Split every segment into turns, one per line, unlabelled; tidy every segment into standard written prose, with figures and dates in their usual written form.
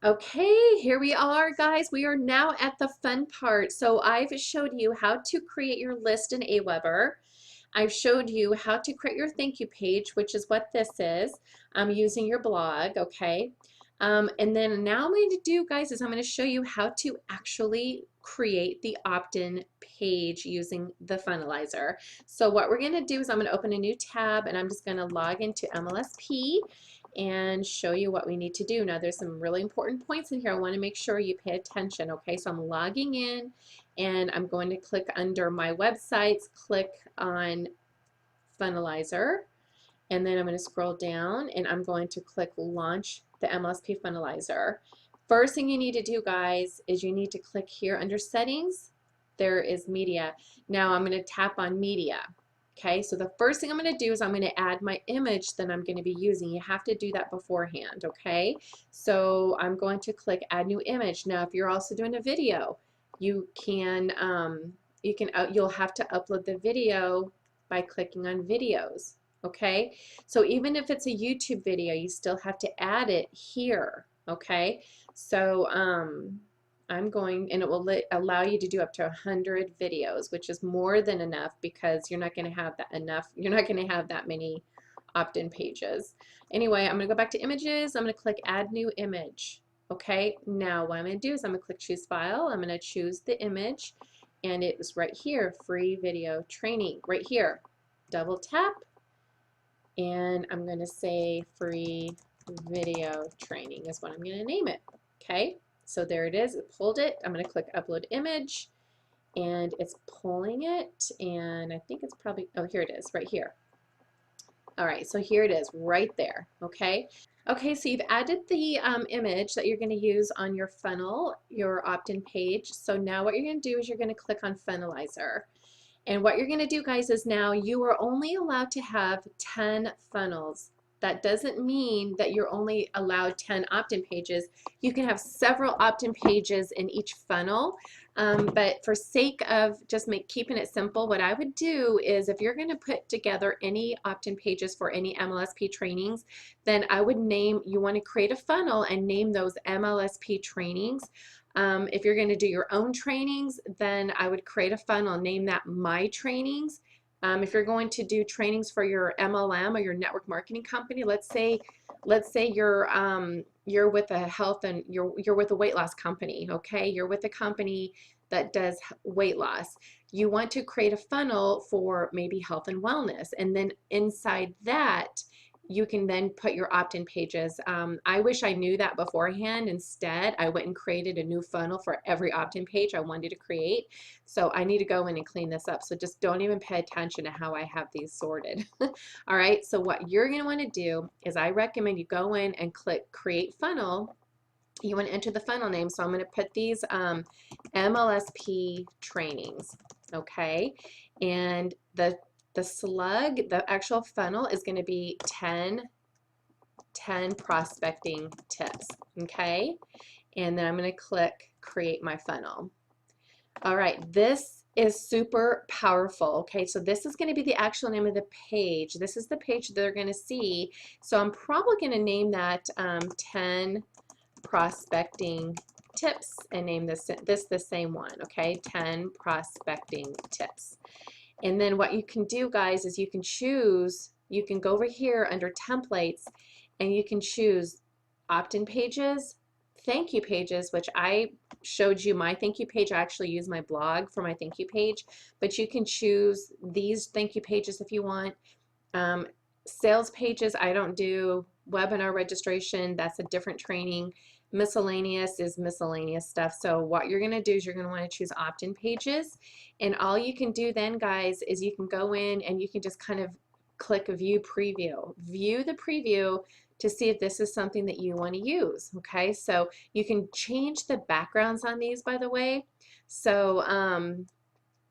Okay, here we are, guys. We are now at the fun part. So I've showed you how to create your list in Aweber. I've showed you how to create your thank you page, which is what this is. I'm using your blog, okay? And then now I'm going to do, guys, is I'm going to show you how to actually create the opt-in page using the funnelizer. So what we're going to do is I'm going to open a new tab and I'm just going to log into MLSP and show you what we need to do. Now there's some really important points in here. I want to make sure you pay attention, okay? So I'm logging in and I'm going to click under my websites, click on funnelizer, and then I'm going to scroll down and I'm going to click launch the MLSP funnelizer. First thing you need to do, guys, is you need to click here under settings. There is media. Now I'm going to tap on media. Okay, so the first thing I'm going to do is I'm going to add my image that I'm going to be using. You have to do that beforehand, okay? So I'm going to click add new image. Now if you're also doing a video, you can you'll have to upload the video by clicking on videos, okay? So even if it's a YouTube video, you still have to add it here, okay? So I'm going, and it will allow you to do up to 100 videos, which is more than enough because you're not going to have that enough. You're not going to have that many opt-in pages. Anyway, I'm going to go back to images. I'm going to click add new image. Okay, now what I'm going to do is I'm going to click choose file. I'm going to choose the image, and it is right here, free video training, right here. Double tap, and I'm going to say free video training is what I'm going to name it. Okay. So there it is, it pulled it. I'm going to click upload image and it's pulling it, and I think it's probably, oh, here it is, right here. All right, so here it is right there, okay? Okay, so you've added the image that you're going to use on your funnel, your opt-in page. So now what you're going to do is you're going to click on funnelizer. And what you're going to do, guys, is now you are only allowed to have 10 funnels. That doesn't mean that you're only allowed 10 opt-in pages. You can have several opt-in pages in each funnel, but for sake of just keeping it simple, what I would do is if you're going to put together any opt-in pages for any MLSP trainings, then I would name, you want to create a funnel and name those MLSP trainings. If you're going to do your own trainings, then I would create a funnel, name that My Trainings. If you're going to do trainings for your MLM or your network marketing company, let's say you're with a health and you're with a weight loss company, okay? You're with a company that does weight loss. You want to create a funnel for maybe health and wellness, and then inside that you can then put your opt-in pages. I wish I knew that beforehand. Instead, I went and created a new funnel for every opt-in page I wanted to create. So I need to go in and clean this up. So just don't even pay attention to how I have these sorted. All right, so what you're going to want to do is I recommend you go in and click create funnel. You want to enter the funnel name. So I'm going to put these MLSP trainings, okay? And the slug, the actual funnel is going to be 10 prospecting tips, okay? And then I'm going to click create my funnel. All right, this is super powerful, okay? So this is going to be the actual name of the page. This is the page they're going to see. So I'm probably going to name that 10 prospecting tips and name this the same one, okay? 10 prospecting tips. And then what you can do, guys, is you can choose, you can go over here under templates and you can choose opt-in pages, thank you pages, which I showed you my thank you page. I actually use my blog for my thank you page, but you can choose these thank you pages if you want. Sales pages, I don't do. Webinar registration, that's a different training. Miscellaneous is miscellaneous stuff. So what you're going to do is you're going to want to choose opt-in pages, and all you can do then, guys, is you can go in and you can just kind of click view preview. View the preview to see if this is something that you want to use, okay? So you can change the backgrounds on these, by the way. So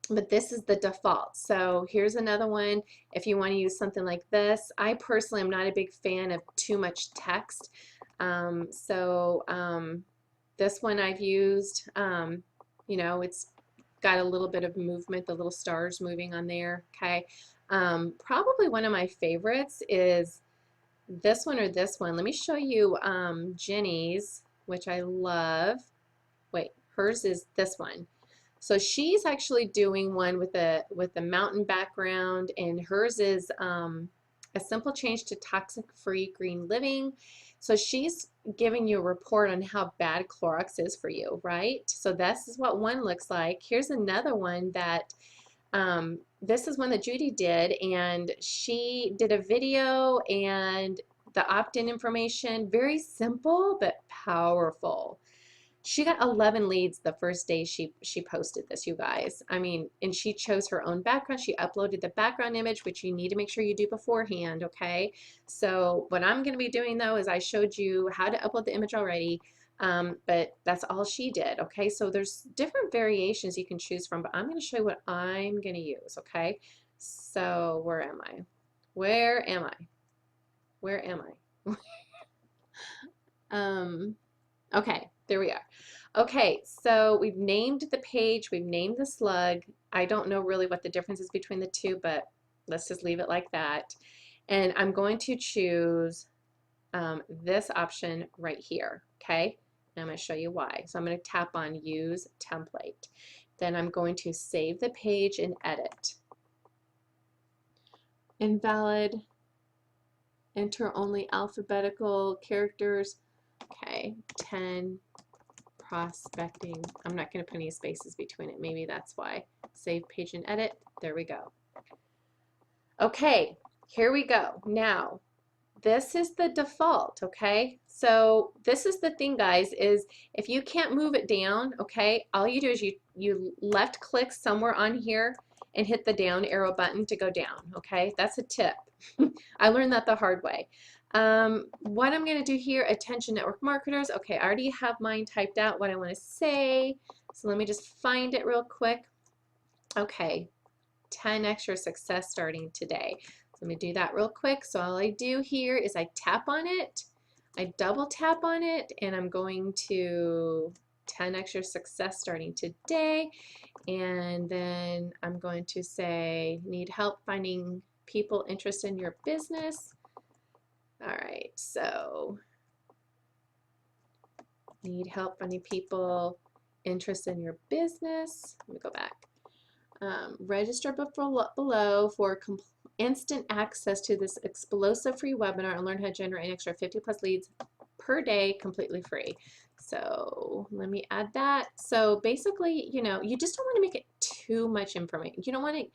but this is the default. So here's another one if you want to use something like this. I personally am not a big fan of too much text. This one I've used, you know, it's got a little bit of movement, the little stars moving on there, okay? Probably one of my favorites is this one or this one. Let me show you Jenny's. which I love. Wait, hers is this one. So she's actually doing one with a mountain background, and hers is a simple change to toxic-free green living. So she's giving you a report on how bad Clorox is for you, right? So this is what one looks like. Here's another one that this is one that Judy did, and she did a video and the opt-in information, very simple but powerful. She got 11 leads the first day she posted this, you guys. I mean, and she chose her own background. She uploaded the background image, which you need to make sure you do beforehand, okay? So what I'm going to be doing, though, is I showed you how to upload the image already, but that's all she did, okay? So there's different variations you can choose from, but I'm going to show you what I'm going to use, okay? So where am I? Where am I? Where am I? Okay, there we are. Okay, so we've named the page, we've named the slug. I don't know really what the difference is between the two, but let's just leave it like that. And I'm going to choose this option right here, okay? And I'm going to show you why. So I'm going to tap on Use Template. Then I'm going to save the page and edit. Invalid. Enter only alphabetical characters. Okay, 10. Prospecting. I'm not going to put any spaces between it. Maybe that's why. Save page and edit. There we go. Okay, here we go. Now, this is the default, okay? So this is the thing, guys, is if you can't move it down, okay, all you do is you left click somewhere on here and hit the down arrow button to go down, okay? That's a tip. I learned that the hard way. What I'm going to do here, attention network marketers. Okay, I already have mine typed out what I want to say. So let me just find it real quick. Okay, 10 extra success starting today. So let me do that real quick. So all I do here is I tap on it, I double tap on it, and I'm going to 10 extra success starting today. And then I'm going to say, need help finding people interested in your business. All right, so need help finding people interested in your business. Let me go back. Register below for instant access to this explosive free webinar and learn how to generate an extra 50+ leads per day completely free. So let me add that. So basically, you know, you just don't want to make it too much information. You don't want to,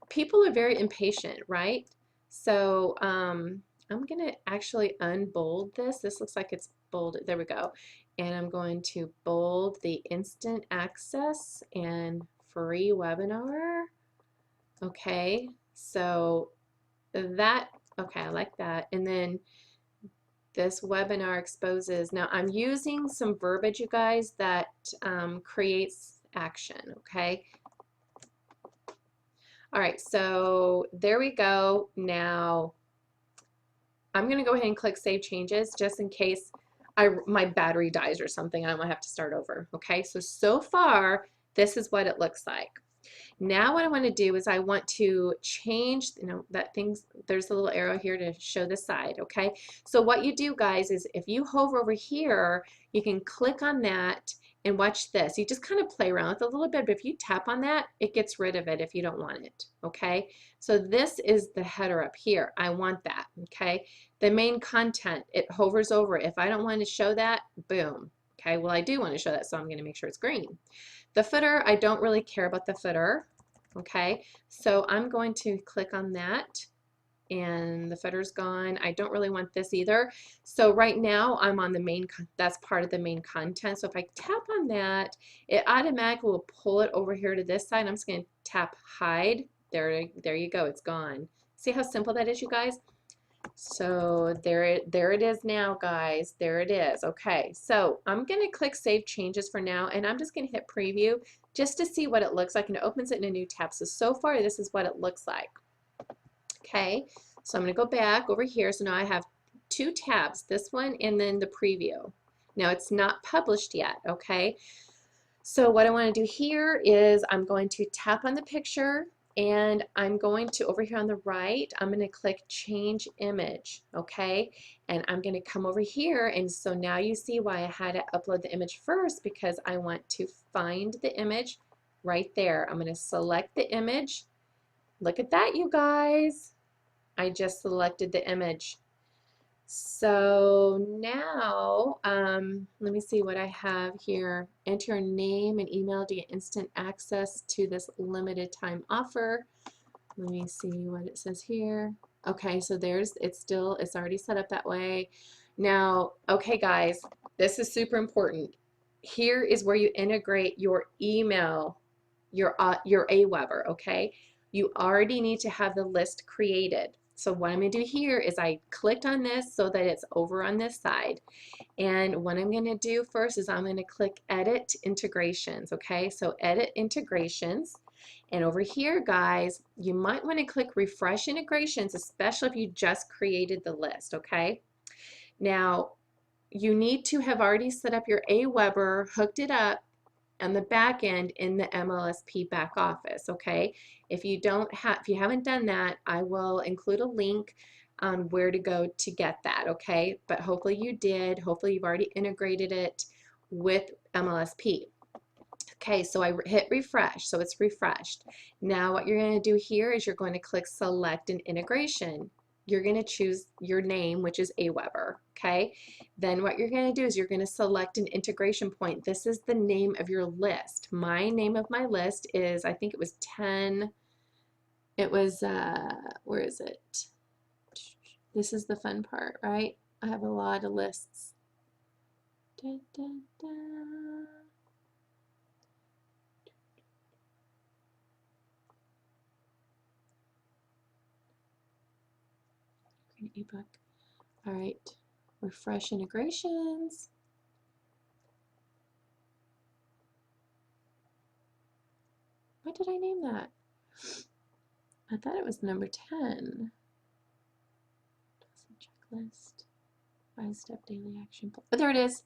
people are very impatient, right? So I'm going to actually unbold this. This looks like it's bolded. There we go. And I'm going to bold the instant access and free webinar. Okay, so that, okay, I like that. And then this webinar exposes. Now I'm using some verbiage, you guys, that creates action, okay? All right, so there we go. Now I'm going to go ahead and click Save Changes just in case my battery dies or something. I might have to start over. Okay, so far, this is what it looks like. Now what I want to do is I want to change, you know, that things, there's a little arrow here to show the side, okay? So what you do, guys, is if you hover over here, you can click on that and watch this. You just kind of play around with it a little bit, but if you tap on that, it gets rid of it if you don't want it, okay? So this is the header up here. I want that, okay? The main content, it hovers over. If I don't want to show that, boom. Okay, well I do want to show that, so I'm going to make sure it's green. The footer, I don't really care about the footer. Okay, so I'm going to click on that and the footer's gone. I don't really want this either. So right now I'm on the main, that's part of the main content. So if I tap on that, it automatically will pull it over here to this side. I'm just going to tap hide. There you go, it's gone. See how simple that is, you guys? So there it is now, guys. There it is. Okay, so I'm going to click Save Changes for now, and I'm just going to hit Preview just to see what it looks like, and it opens it in a new tab. So far, this is what it looks like. Okay, so I'm going to go back over here. So now I have two tabs, this one and then the Preview. Now it's not published yet, okay? So what I want to do here is I'm going to tap on the picture. And I'm going to, over here on the right, I'm going to click change image, okay? And I'm going to come over here, and so now you see why I had to upload the image first, because I want to find the image right there. I'm going to select the image. Look at that, you guys. I just selected the image. So now, let me see what I have here. Enter your name and email to get instant access to this limited time offer. Let me see what it says here. Okay, so it's already set up that way. Now, okay guys, this is super important. Here is where you integrate your email, your AWeber, okay? You already need to have the list created. So what I'm going to do here is I clicked on this so that it's over on this side. And what I'm going to do first is I'm going to click Edit Integrations, okay? So Edit Integrations. And over here, guys, you might want to click Refresh Integrations, especially if you just created the list, okay? Now, you need to have already set up your AWeber, hooked it up on the back end in the MLSP back office, okay? If you haven't done that, I will include a link on where to go to get that, okay? But hopefully you did. Hopefully you've already integrated it with MLSP. Okay, so I hit refresh, so it's refreshed. Now what you're going to do here is you're going to click select an integration. You're going to choose your name, which is AWeber, okay? Then what you're going to do is you're going to select an integration point. This is the name of your list. My name of my list is, I think it was 10, it was, where is it? This is the fun part, right? I have a lot of lists. Da, da, da. Ebook. All right, refresh integrations. What did I name that? I thought it was number 10. Checklist, 5-step daily action plan. But there it is,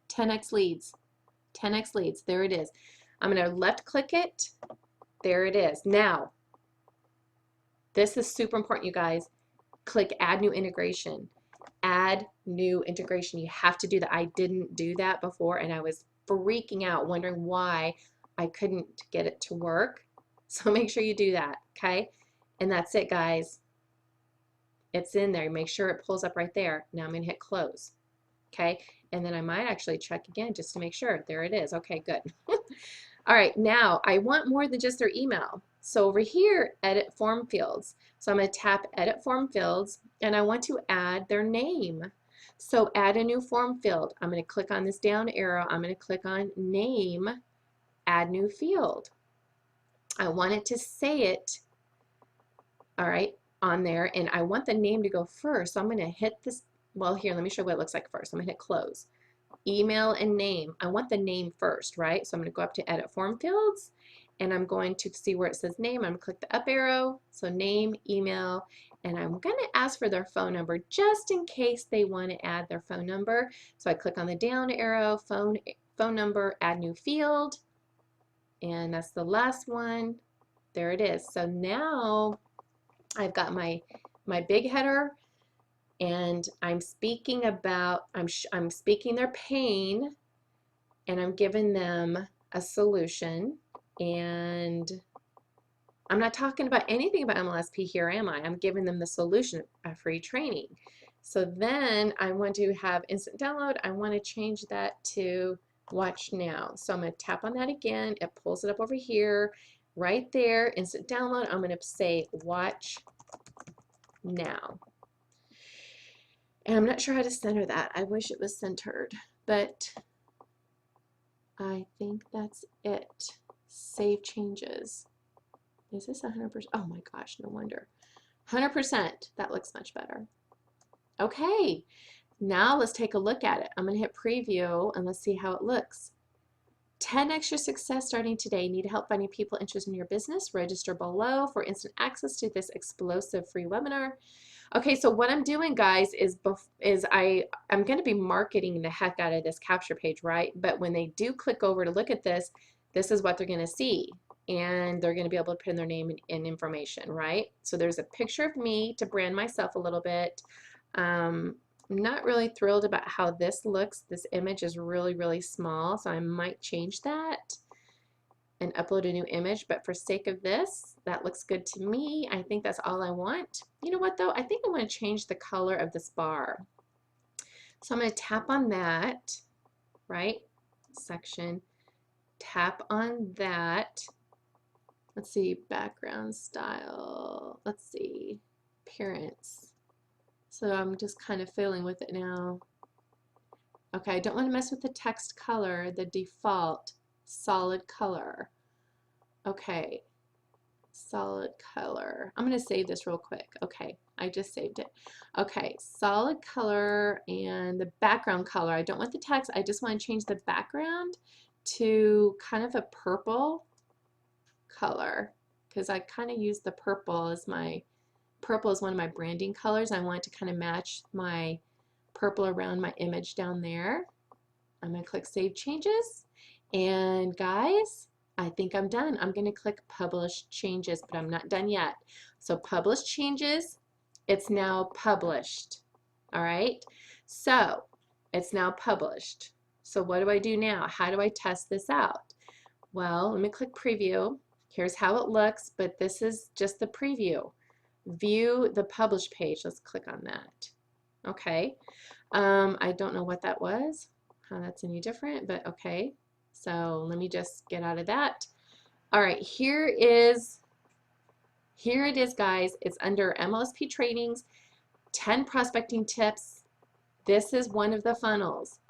10x leads. 10x leads, there it is. I'm going to left click it. There it is. Now, this is super important, you guys. Click add new integration. Add new integration. You have to do that. I didn't do that before, and I was freaking out, wondering why I couldn't get it to work. So make sure you do that, okay? And that's it, guys. It's in there. Make sure it pulls up right there. Now I'm going to hit close, okay? And then I might actually check again just to make sure. There it is. Okay, good. All right, now I want more than just their email. So over here, edit form fields. So I'm going to tap edit form fields, and I want to add their name. So add a new form field. I'm going to click on this down arrow. I'm going to click on name, add new field. I want it to say it, all right, on there, and I want the name to go first. So I'm going to hit this. Well, here, let me show you what it looks like first. I'm going to hit close. Email and name. I want the name first, right? So I'm going to go up to edit form fields, and I'm going to see where it says name. I'm going to click the up arrow, so name, email, and I'm going to ask for their phone number just in case they want to add their phone number. So I click on the down arrow, phone number, add new field, and that's the last one. There it is. So now I've got my big header, and I'm speaking about, I'm speaking their pain, and I'm giving them a solution. And I'm not talking about anything about MLSP here, am I? I'm giving them the solution, a free training. So then I want to have instant download. I want to change that to watch now. So I'm going to tap on that again. It pulls it up over here, right there, instant download. I'm going to say watch now. And I'm not sure how to center that. I wish it was centered, but I think that's it. Save changes. Is this 100%? Oh my gosh, no wonder. 100%. That looks much better. Okay, now let's take a look at it. I'm going to hit preview and let's see how it looks. 10 extra success starting today. Need help finding people interested in your business? Register below for instant access to this explosive free webinar. Okay, so what I'm doing, guys, is I'm going to be marketing the heck out of this capture page, right? But when they do click over to look at this, this is what they're going to see. and they're going to be able to put in their name and information, right? So there's a picture of me to brand myself a little bit. I'm not really thrilled about how this looks. This image is really, really small, so I might change that and upload a new image, but for sake of this, that looks good to me. I think that's all I want. You know what though? I think I want to change the color of this bar. So I'm going to tap on that, right? Section. Tap on that. Let's see, background style. Let's see, appearance. So I'm just kind of fiddling with it now. Okay, I don't want to mess with the text color, the default solid color. Okay, solid color. I'm going to save this real quick. Okay, I just saved it. Okay, solid color and the background color. I don't want the text. I just want to change the background to kind of a purple color because I kind of use the purple as my purple is one of my branding colors. I want to kind of match my purple around my image down there. I'm going to click Save Changes, and guys, I think I'm done. I'm going to click Publish Changes, but I'm not done yet. So Publish Changes, it's now published. All right, so it's now published. So what do I do now? How do I test this out? Well, let me click Preview. Here's how it looks, but this is just the preview. View the publish page. Let's click on that. Okay. I don't know what that was, how that's any different, but okay. So let me just get out of that. All right, here it is, guys. It's under MLSP trainings, 10 prospecting tips. This is one of the funnels.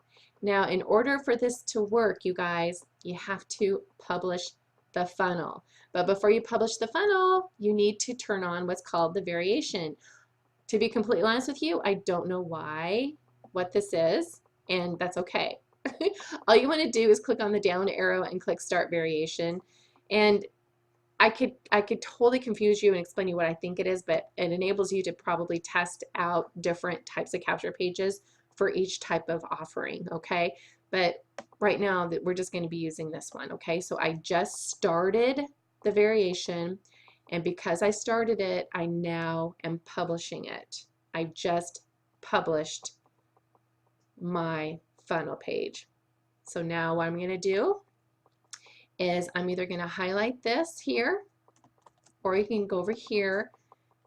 Now, in order for this to work, you guys, you have to publish the funnel. But before you publish the funnel, you need to turn on what's called the variation. To be completely honest with you, I don't know what this is, and that's okay. All you want to do is click on the down arrow and click Start Variation. And I could totally confuse you and explain you what I think it is, but it enables you to probably test out different types of capture pages for each type of offering, okay? But right now we're just going to be using this one, okay? So I just started the variation, and because I started it, I now am publishing it. I just published my funnel page. So now what I'm going to do is I'm either going to highlight this here, or you can go over here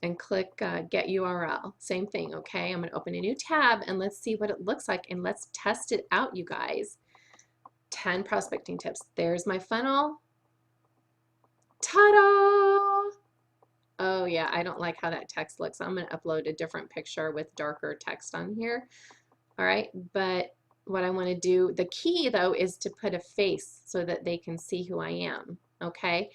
and click Get URL. Same thing, okay? I'm going to open a new tab and let's see what it looks like, and let's test it out, you guys. 10 prospecting tips. There's my funnel. Ta-da! Oh yeah, I don't like how that text looks. I'm going to upload a different picture with darker text on here. All right, but what I want to do, the key though, is to put a face so that they can see who I am, okay?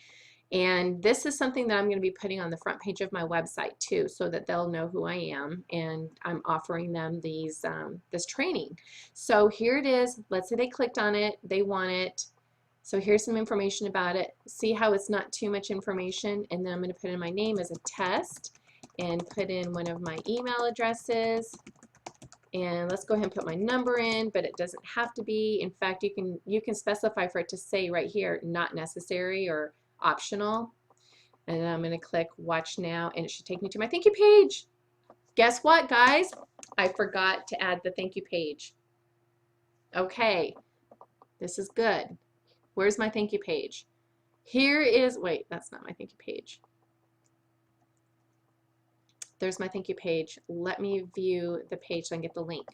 And this is something that I'm going to be putting on the front page of my website too, so that they'll know who I am, and I'm offering them these this training. So here it is. Let's say they clicked on it, they want it. So here's some information about it. See how it's not too much information, and then I'm going to put in my name as a test and put in one of my email addresses. And let's go ahead and put my number in, but it doesn't have to be. In fact, you can specify for it to say right here, not necessary or optional. And then I'm going to click Watch Now, and it should take me to my thank you page. Guess what, guys? I forgot to add the thank you page. Okay, this is good. Where's my thank you page? Here is, wait, that's not my thank you page. There's my thank you page. Let me view the page so I can get the link.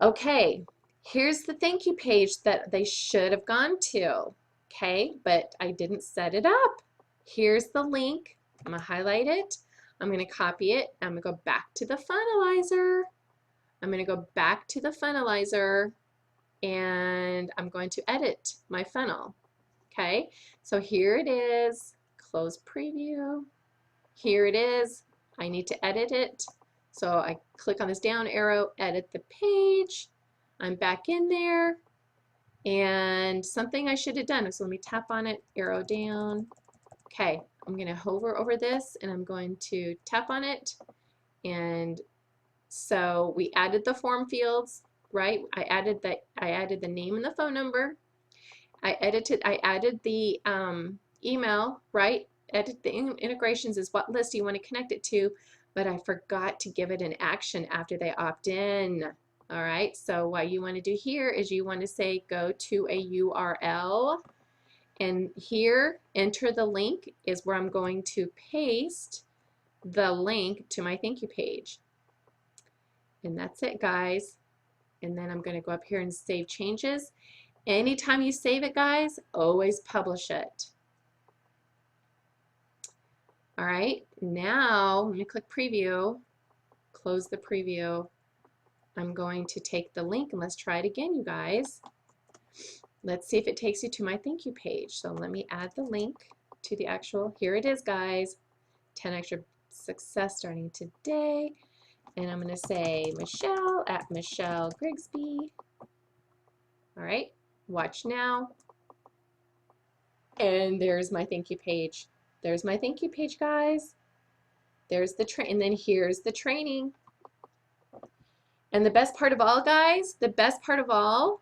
Okay, here's the thank you page that they should have gone to. Okay, but I didn't set it up. Here's the link. I'm gonna highlight it. I'm gonna copy it. I'm gonna go back to the funnelizer. I'm gonna go back to the funnelizer, and I'm going to edit my funnel. Okay, so here it is. Close preview. Here it is. I need to edit it. So I click on this down arrow, edit the page. I'm back in there. And something I should have done, so let me tap on it, arrow down. Okay, I'm going to hover over this and I'm going to tap on it. And so we added the form fields, right? I added the name and the phone number. I added the email, right? Edit the integrations is what list you want to connect it to, but I forgot to give it an action after they opt in. All right, so what you want to do here is you want to say go to a URL, and here enter the link is where I'm going to paste the link to my thank you page. And that's it, guys. And then I'm going to go up here and save changes. Anytime you save it, guys, always publish it. All right, now let me click preview, close the preview. I'm going to take the link and let's try it again, you guys. Let's see if it takes you to my thank you page. So let me add the link to the actual, here it is, guys. 10 extra success starting today. And I'm going to say Michelle at Michelle Grigsby. All right, watch now. And there's my thank you page. There's my thank you page, guys. There's the and then here's the training. And the best part of all, guys, the best part of all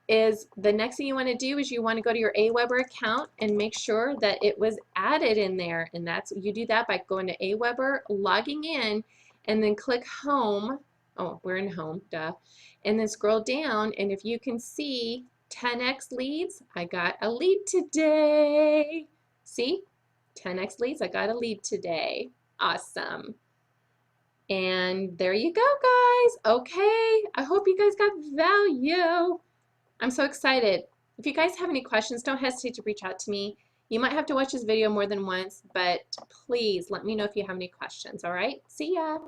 is the next thing you want to do is you want to go to your Aweber account and make sure that it was added in there. And that's, you do that by going to Aweber, logging in, and then click home. Oh, we're in home, duh. And then scroll down, and if you can see 10x leads, I got a lead today. See? 10x leads, I got a lead today. Awesome. And there you go, guys. Okay, I hope you guys got value. I'm so excited. If you guys have any questions, don't hesitate to reach out to me. You might have to watch this video more than once, but please let me know if you have any questions, all right? See ya.